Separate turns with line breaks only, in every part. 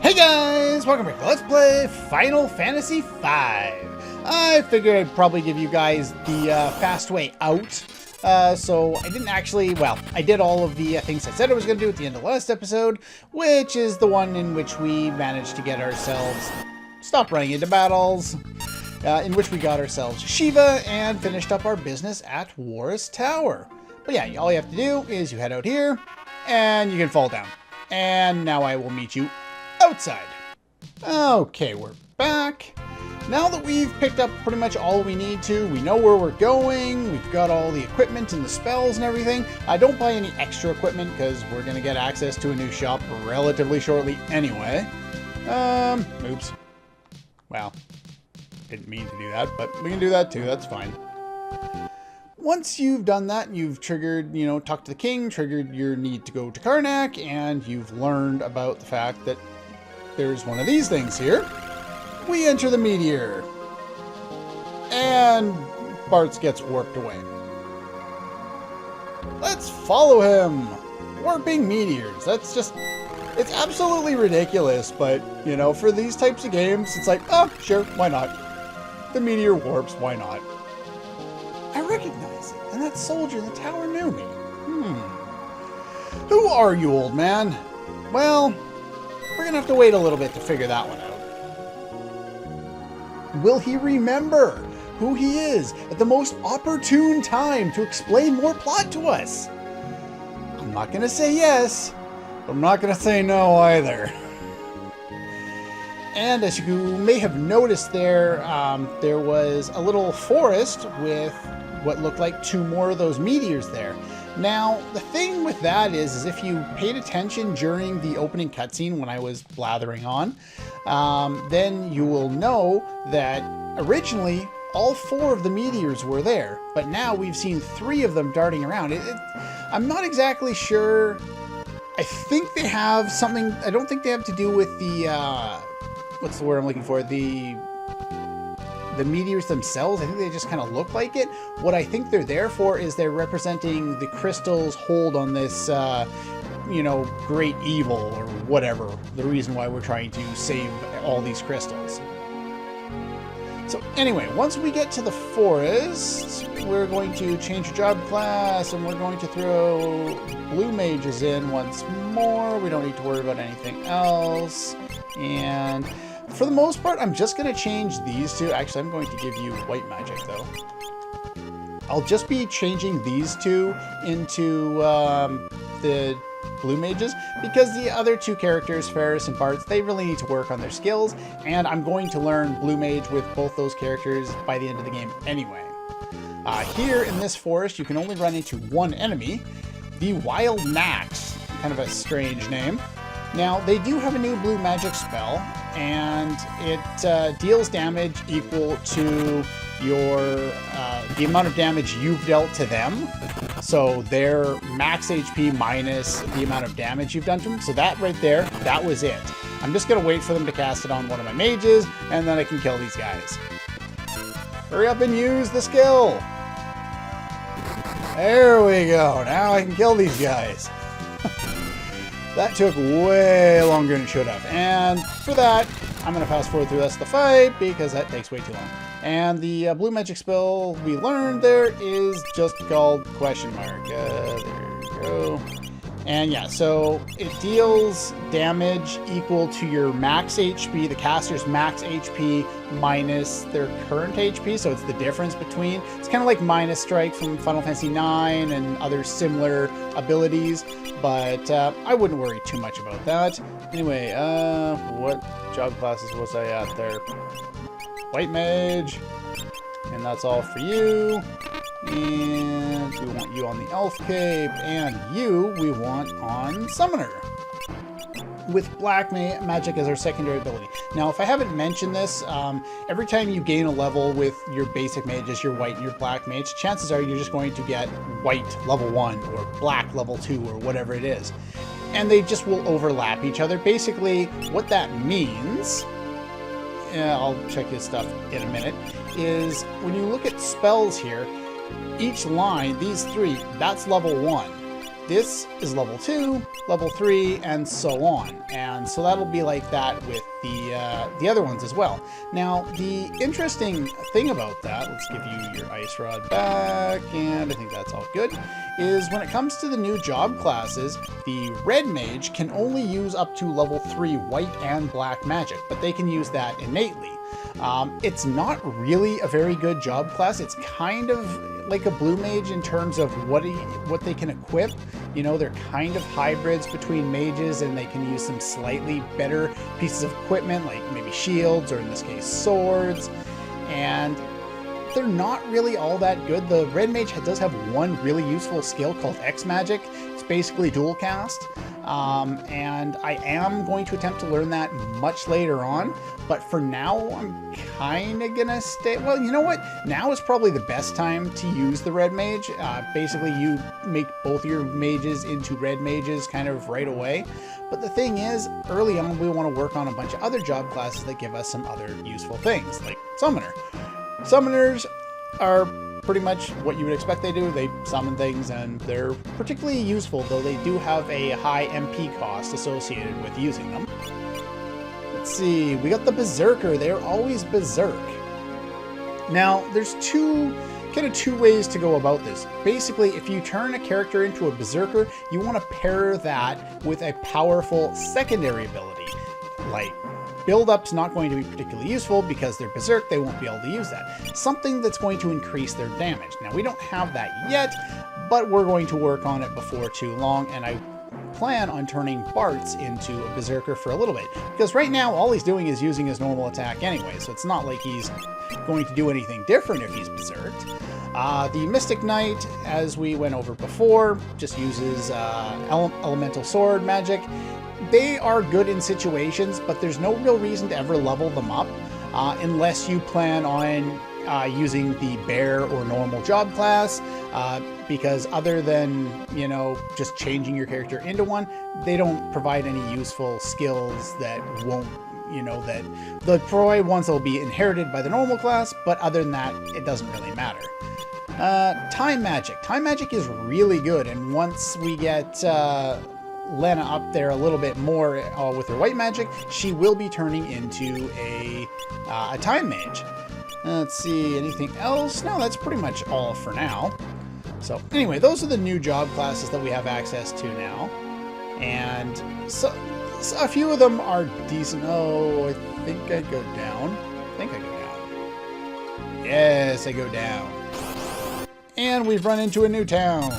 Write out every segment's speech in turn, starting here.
Hey guys, welcome back to Let's Play Final Fantasy V. I figured I'd probably give you guys the fast way out. So I didn't actually, well, I did all of the things I said I was going to do at the end of the last episode, which is the one in which we managed to get ourselves, stop running into battles, in which we got ourselves Shiva and finished up our business at War's Tower. But yeah, all you have to do is you head out here and you can fall down. And now I will meet you outside. Okay, we're back. Now that we've picked up pretty much all we need to, we know where we're going, we've got all the equipment and the spells and everything. I don't buy any extra equipment because we're going to get access to a new shop relatively shortly anyway. Oops. Well, didn't mean to do that, but we can do that too, that's fine. Once you've done that, you've triggered, talked to the king, triggered your need to go to Karnak, and you've learned about the fact that there's one of these things here. We enter the Meteor. And Bartz gets warped away. Let's follow him. Warping meteors. That's just, it's absolutely ridiculous, but, for these types of games, it's like, oh, sure, why not? The meteor warps, why not? I recognize it, and that soldier in the tower knew me. Who are you, old man? Well, we're gonna have to wait a little bit to figure that one out. Will he remember who he is at the most opportune time to explain more plot to us? I'm not gonna say yes, but I'm not gonna say no either. And as you may have noticed there, there was a little forest with what looked like two more of those meteors there. Now, the thing with that is if you paid attention during the opening cutscene when I was blathering on, then you will know that originally all four of the meteors were there, but now we've seen three of them darting around. I'm not exactly sure. I think they have something, I don't think they have to do with the, what's the word I'm looking for? The meteors themselves. I think they just kind of look like it. What I think they're there for is they're representing the crystal's hold on this, great evil or whatever. The reason why we're trying to save all these crystals. So anyway, once we get to the forest, we're going to change your job class and we're going to throw blue mages in once more. We don't need to worry about anything else. And for the most part, I'm just going to change these two. Actually, I'm going to give you white magic, though. I'll just be changing these two into the blue mages, because the other two characters, Ferris and Bartz, they really need to work on their skills, and I'm going to learn blue mage with both those characters by the end of the game anyway. Here in this forest, you can only run into one enemy, the Wild Max, kind of a strange name. Now, they do have a new blue magic spell, and it deals damage equal to your the amount of damage you've dealt to them. So their max HP minus the amount of damage you've done to them. So that right there, that was it. I'm just going to wait for them to cast it on one of my mages, and then I can kill these guys. Hurry up and use the skill. There we go. Now I can kill these guys. That took way longer than it should have. And for that, I'm going to fast forward through the rest of the fight because that takes way too long. And the blue magic spell we learned there is just called question mark. There you go. And yeah, so it deals damage equal to your max HP, the caster's max HP minus their current HP. So it's the difference between. It's kind of like Minus Strike from Final Fantasy IX and other similar abilities. But I wouldn't worry too much about that. Anyway, what job classes was I at there? White Mage. And that's all for you. And we want you on the Elf Cape. And you, we want on Summoner. With Black Magic as our secondary ability. Now, if I haven't mentioned this, every time you gain a level with your basic mages, your white and your black mage, chances are you're just going to get white level 1 or black level 2 or whatever it is. And they just will overlap each other. Basically, what that means, I'll check his stuff in a minute, is when you look at spells here, each line, these three, that's level 1. this is level 2, level 3, and so on. And so that'll be like that with the other ones as well. Now, the interesting thing about that, let's give you your ice rod back, and I think that's all good, is when it comes to the new job classes, the red mage can only use up to level 3 white and black magic, but they can use that innately. It's not really a very good job class. It's kind of like a blue mage in terms of what they can equip. You know, they're kind of hybrids between mages, and they can use some slightly better pieces of equipment, like maybe shields, or in this case, swords. And they're not really all that good. The red mage does have one really useful skill called X magic. It's basically dual cast. And I am going to attempt to learn that much later on, but for now I'm kind of gonna stay. Well, you know what? Now is probably the best time to use the red mage. Basically, you make both your mages into red mages kind of right away. But the thing is, early on, we want to work on a bunch of other job classes that give us some other useful things, like Summoner. Summoners are pretty much what you would expect they do. They summon things, and they're particularly useful, though they do have a high MP cost associated with using them. Let's see, we got the Berserker. They're always Berserk. Now, there's two ways to go about this. Basically, if you turn a character into a Berserker, you want to pair that with a powerful secondary ability. Like, build-up's not going to be particularly useful because they're Berserk, they won't be able to use that. Something that's going to increase their damage. Now, we don't have that yet, but we're going to work on it before too long, and I plan on turning Bartz into a Berserker for a little bit. Because right now, all he's doing is using his normal attack anyway, so it's not like he's going to do anything different if he's Berserked. The Mystic Knight, as we went over before, just uses elemental sword magic. They are good in situations, but there's no real reason to ever level them up unless you plan on using the bear or normal job class, because other than, you know, just changing your character into one, they don't provide any useful skills that won't, you know, that they'll provide ones that will be inherited by the normal class, but other than that, it doesn't really matter. Time Magic. Time Magic is really good, and once we get Lena up there a little bit more with her white magic, she will be turning into a Time Mage. Let's see, anything else? No, that's pretty much all for now. So anyway, those are the new job classes that we have access to now. And so a few of them are decent. Oh, I think I go down. Yes, I go down. And we've run into a new town.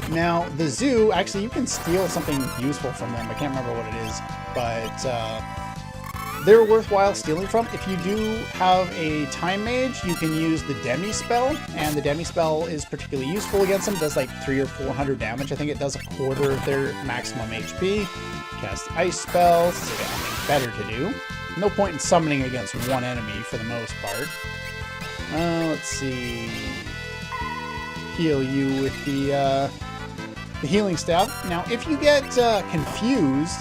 Now, the zoo, actually, you can steal something useful from them. I can't remember what it is, but they're worthwhile stealing from. If you do have a Time Mage, you can use the Demi Spell, and the Demi Spell is particularly useful against them. It does like 300 or 400 damage. I think it does a quarter of their maximum HP. Cast Ice Spell, so they got nothing better to do. No point in summoning against one enemy for the most part. Let's see. Heal you with the healing staff. Now, if you get confused,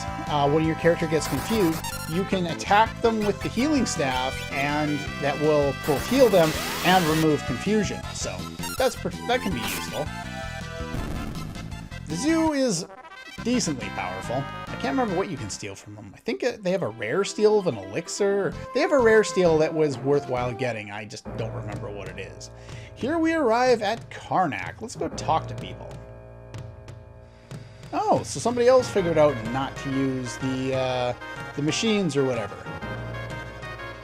when your character gets confused, you can attack them with the healing staff, and that will both heal them and remove confusion. So that can be useful. The zoo is decently powerful. I can't remember what you can steal from them. I think they have a rare steal of an elixir. They have a rare steal that was worthwhile getting. I just don't remember what it is. Here we arrive at Karnak. Let's go talk to people. Oh, so somebody else figured out not to use the machines or whatever.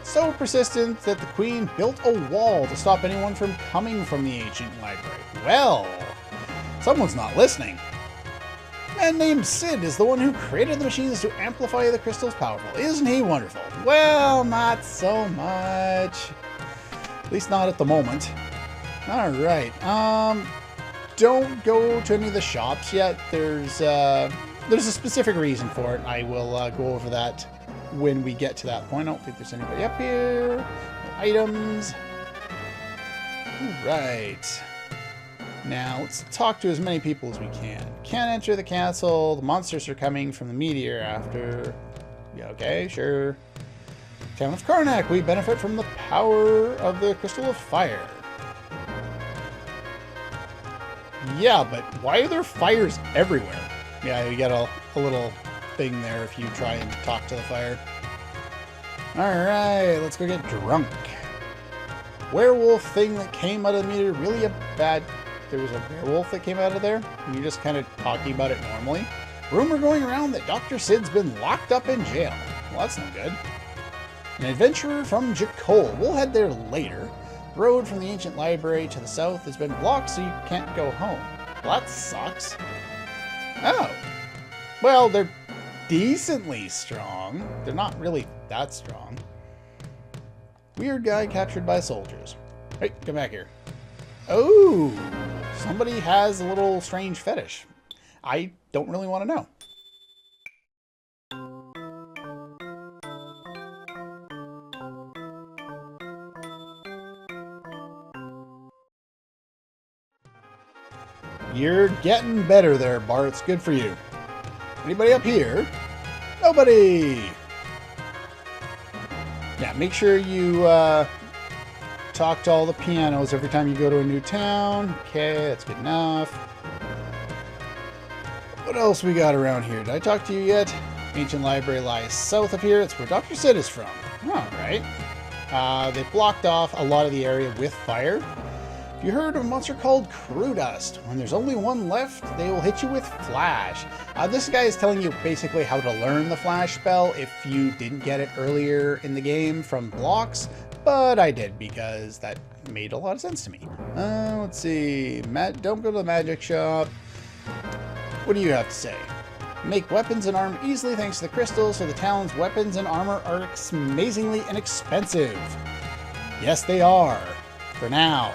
So persistent that the queen built a wall to stop anyone from coming from the ancient library. Well, someone's not listening. A man named Sid is the one who created the machines to amplify the crystals powerful. Isn't he wonderful? Well, not so much. At least not at the moment. All right. Don't go to any of the shops yet. There's a specific reason for it. I will go over that when we get to that point. I don't think there's anybody up here. No items. All right. Now, let's talk to as many people as we can. Can't enter the castle. The monsters are coming from the Meteor after... Yeah, okay, sure. Town of Karnak. We benefit from the power of the Crystal of Fire. Yeah, but why are there fires everywhere? Yeah, you get a little thing there if you try and talk to the fire. Alright, let's go get drunk. Werewolf thing that came out of the meteor, really a bad... There was a werewolf that came out of there, and you're just kind of talking about it normally. Rumor going around that Dr. Sid's been locked up in jail. Well, that's no good. An adventurer from Jakol. We'll head there later. The road from the ancient library to the south has been blocked, so you can't go home. Well, that sucks. Oh. Well, they're decently strong. They're not really that strong. Weird guy captured by soldiers. Hey, come back here. Oh, somebody has a little strange fetish. I don't really want to know. You're getting better there, Bart. It's good for you. Anybody up here? Nobody! Yeah, make sure you talk to all the pianos every time you go to a new town. Okay, that's good enough. What else we got around here? Did I talk to you yet? Ancient library lies south of here. It's where Dr. Sid is from. Alright. They blocked off a lot of the area with fire. If you heard of a monster called Crew Dust, when there's only one left, they will hit you with Flash. This guy is telling you basically how to learn the Flash spell if you didn't get it earlier in the game from blocks, but I did because that made a lot of sense to me. Let's see. Don't go to the magic shop. What do you have to say? Make weapons and armor easily thanks to the crystals, so the town's weapons and armor are amazingly inexpensive. Yes, they are. For now.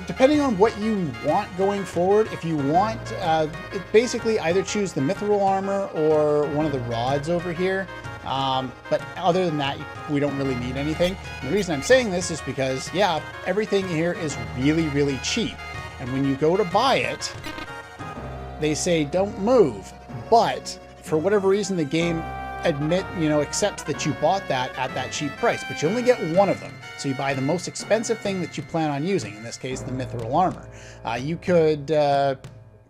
Depending on what you want going forward, if you want, basically either choose the mithril armor or one of the rods over here. But other than that, we don't really need anything. And the reason I'm saying this is because, yeah, everything here is really, really cheap. And when you go to buy it, they say don't move. But for whatever reason, the game accepts that you bought that at that cheap price, but you only get one of them. So you buy the most expensive thing that you plan on using, in this case, the mithril armor. You could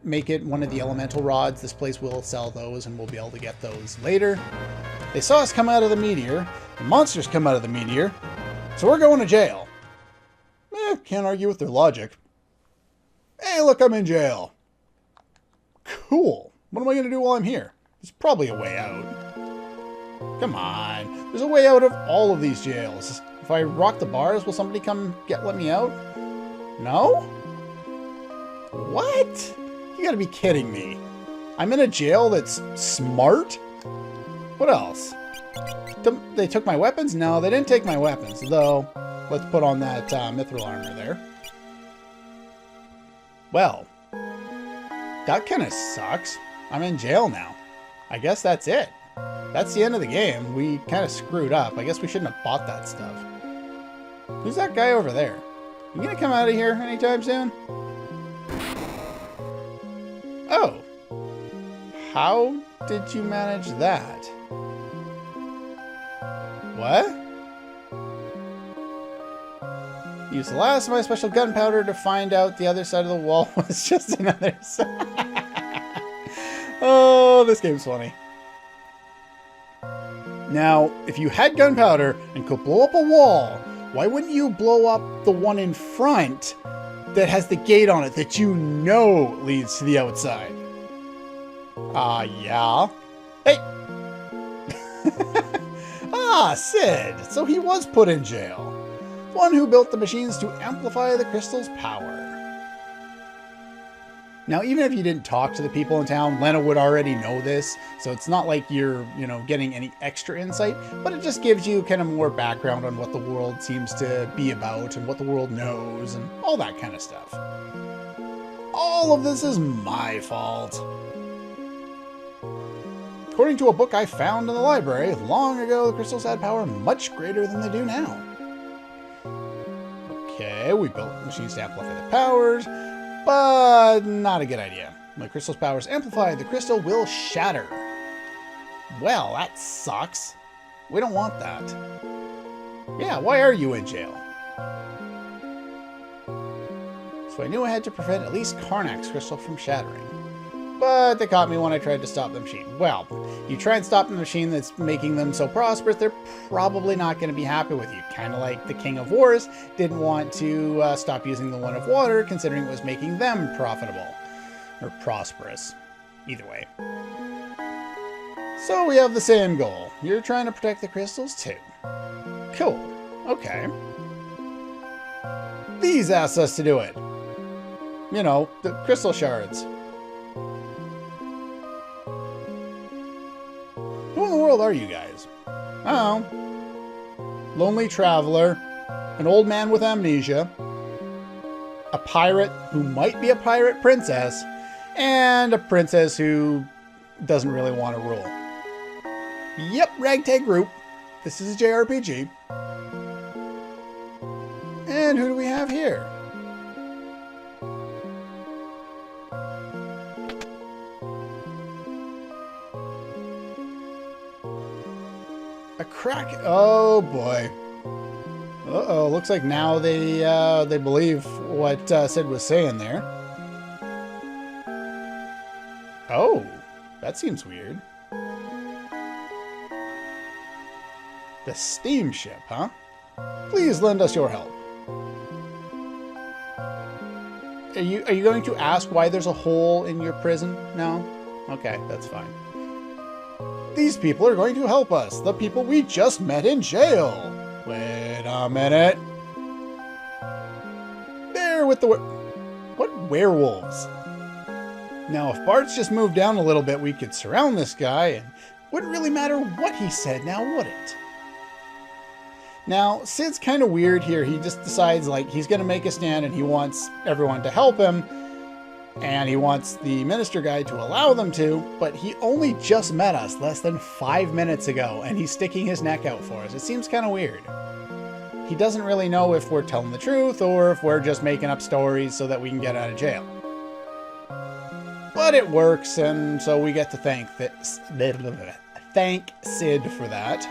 make it one of the elemental rods. This place will sell those, and we'll be able to get those later. They saw us come out of the meteor. The monsters come out of the meteor. So we're going to jail. Can't argue with their logic. Hey, look, I'm in jail. Cool. What am I going to do while I'm here? There's probably a way out. Come on. There's a way out of all of these jails. If I rock the bars, will somebody come let me out? No? What? You gotta be kidding me. I'm in a jail that's smart? What else? They took my weapons? No, they didn't take my weapons, though. Let's put on that mithril armor there. Well, that kind of sucks. I'm in jail now. I guess that's it. That's the end of the game. We kind of screwed up. I guess we shouldn't have bought that stuff. Who's that guy over there? You gonna come out of here anytime soon? Oh. How did you manage that? What? Use the last of my special gunpowder to find out the other side of the wall was just another side. Oh, this game's funny. Now, if you had gunpowder and could blow up a wall, why wouldn't you blow up the one in front that has the gate on it that you know leads to the outside? Yeah. Hey! Sid! So he was put in jail. One who built the machines to amplify the crystal's power. Now, even if you didn't talk to the people in town, Lena would already know this, so it's not like you're, getting any extra insight, but it just gives you kind of more background on what the world seems to be about and what the world knows and all that kind of stuff. All of this is my fault. According to a book I found in the library, long ago the crystals had power much greater than they do now. Okay, we built machines to amplify the powers, but not a good idea. When the crystal's powers amplify, the crystal will shatter. Well, that sucks. We don't want that. Yeah, why are you in jail? So I knew I had to prevent at least Karnak's crystal from shattering. But they caught me when I tried to stop the machine. Well, you try and stop the machine that's making them so prosperous, they're probably not going to be happy with you. Kind of like the King of Wars didn't want to stop using the One of Water, considering it was making them profitable. Or prosperous. Either way. So we have the same goal. You're trying to protect the crystals too. Cool. Okay. These asked us to do it. You know, the crystal shards. Who in the world are you guys? Oh. Lonely traveler, an old man with amnesia, a pirate who might be a pirate princess, and a princess who doesn't really want to rule. Yep, ragtag group. This is a JRPG. And who do we have here? A crack. Oh boy. Uh-oh. Looks like now they believe what Sid was saying there. Oh, that seems weird. The steamship, huh? Please lend us your help. Are you going to ask why there's a hole in your prison? No? Okay, that's fine. These people are going to help us. The people we just met in jail. Wait a minute. There with the... What werewolves? Now, if Bart's just moved down a little bit, we could surround this guy, and it wouldn't really matter what he said now, would it? Now, Sid's kind of weird here. He just decides, like, he's going to make a stand, and he wants everyone to help him, and he wants the minister guy to allow them to, but he only just met us less than 5 minutes ago, and he's sticking his neck out for us. It seems kind of weird. He doesn't really know if we're telling the truth, or if we're just making up stories so that we can get out of jail. But it works, and so we get to thank Sid for that.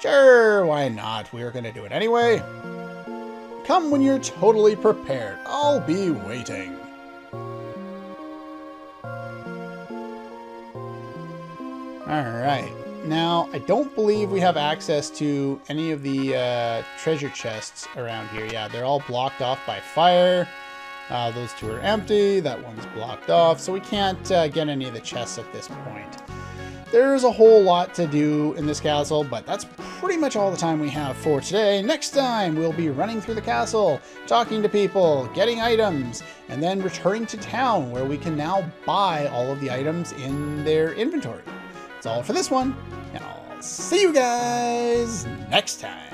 Sure, why not? We're going to do it anyway. Come when you're totally prepared. I'll be waiting. Alright. Now, I don't believe we have access to any of the treasure chests around here. Yeah, they're all blocked off by fire. Those two are empty. That one's blocked off. So we can't get any of the chests at this point. There's a whole lot to do in this castle, but that's pretty much all the time we have for today. Next time, we'll be running through the castle, talking to people, getting items, and then returning to town where we can now buy all of the items in their inventory. That's all for this one, and I'll see you guys next time.